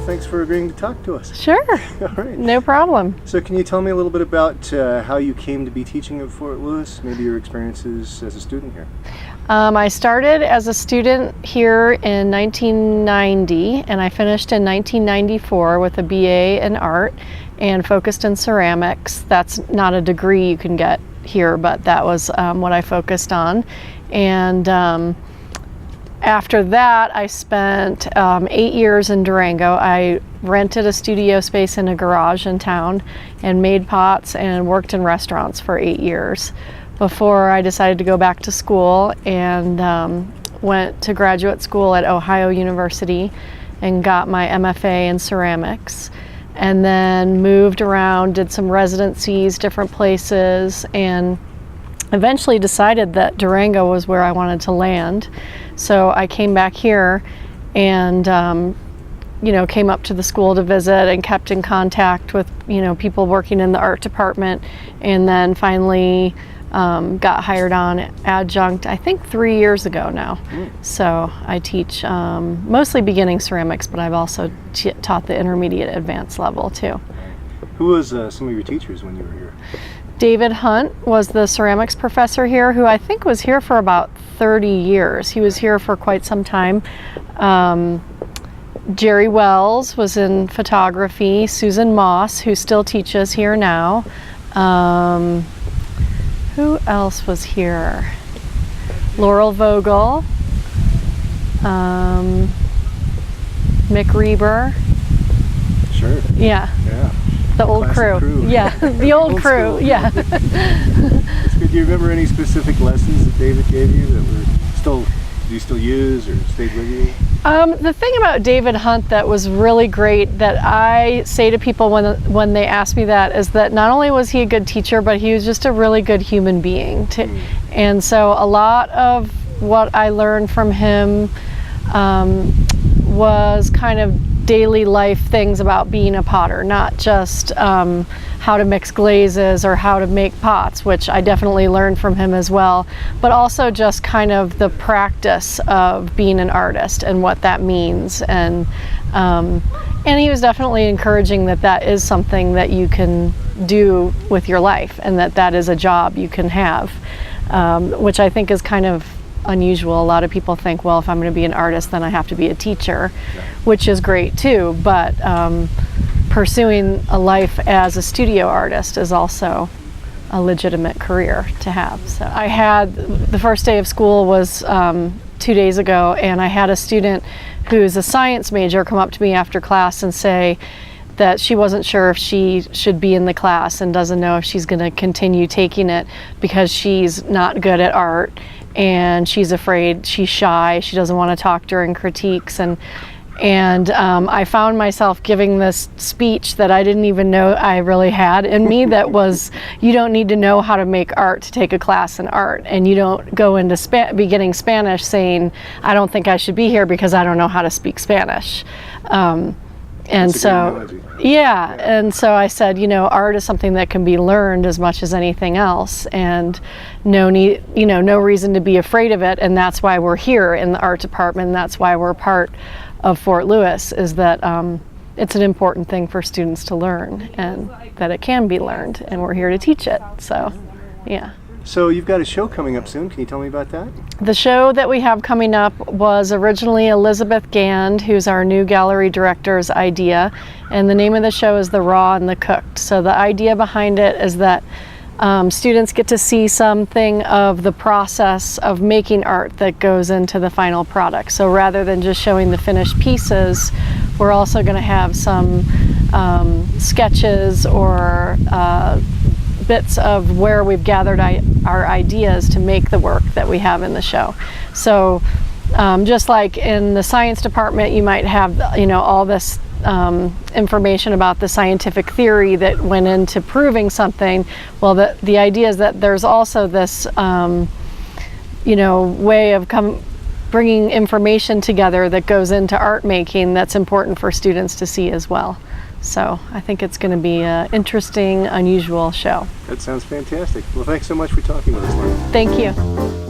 Thanks for agreeing to talk to us. Sure. All right. No problem. So can you tell me a little bit about how you came to be teaching at Fort Lewis, maybe your experiences as a student here? I started as a student here in 1990 and I finished in 1994 with a BA in art and focused in ceramics. That's not a degree you can get here, but that was what I focused on. And after that, I spent 8 years in Durango. I rented a studio space in a garage in town and made pots and worked in restaurants for 8 years before I decided to go back to school and went to graduate school at Ohio University and got my MFA in ceramics, and then moved around, did some residencies, different places, and eventually decided that Durango was where I wanted to land. So I came back here and came up to the school to visit and kept in contact with people working in the art department, and then finally got hired on adjunct, I think 3 years ago now. So I teach mostly beginning ceramics, but I've also taught the intermediate advanced level too. Who was some of your teachers when you were here? David Hunt was the ceramics professor here, who I think was here for about 30 years. He was here for quite some time. Jerry Wells was in photography. Susan Moss, who still teaches here now. Who else was here? Laurel Vogel. Mick Reber. Sure. Yeah. Yeah. The old crew. Yeah, the old crew. School. Yeah. That's good. Do you remember any specific lessons that David gave you that do you still use or stayed with you? The thing about David Hunt that was really great that I say to people when they ask me that is that not only was he a good teacher, but he was just a really good human being. And so a lot of what I learned from him was kind of daily life things about being a potter, not just how to mix glazes or how to make pots, which I definitely learned from him as well, but also just kind of the practice of being an artist and what that means. And he was definitely encouraging that is something that you can do with your life and that is a job you can have, which I think is kind of unusual. A lot of people think, well, if I'm going to be an artist, then I have to be a teacher, which is great too, but pursuing a life as a studio artist is also a legitimate career to have. So I had, the first day of school was 2 days ago, and I had a student who's a science major come up to me after class and say that she wasn't sure if she should be in the class and doesn't know if she's going to continue taking it because she's not good at art and she's afraid, she's shy, she doesn't want to talk during critiques, and I found myself giving this speech that I didn't even know I really had in me that was, you don't need to know how to make art to take a class in art, and you don't go into beginning Spanish saying, I don't think I should be here because I don't know how to speak Spanish. And so, yeah, and so I said, art is something that can be learned as much as anything else, and no reason to be afraid of it, and that's why we're here in the art department, and that's why we're part of Fort Lewis, is that it's an important thing for students to learn, and that it can be learned, and we're here to teach it, so, yeah. So you've got a show coming up soon. Can you tell me about that? The show that we have coming up was originally Elizabeth Gand, who's our new gallery director's idea, and the name of the show is The Raw and the Cooked. So the idea behind it is that students get to see something of the process of making art that goes into the final product. So rather than just showing the finished pieces, we're also going to have some sketches or bits of where we've gathered our ideas to make the work that we have in the show. So just like in the science department, you might have all this information about the scientific theory that went into proving something. Well, the idea is that there's also this way of bringing information together that goes into art making that's important for students to see as well. So I think it's going to be an interesting, unusual show. That sounds fantastic. Well, thanks so much for talking with us, Loran. Thank you.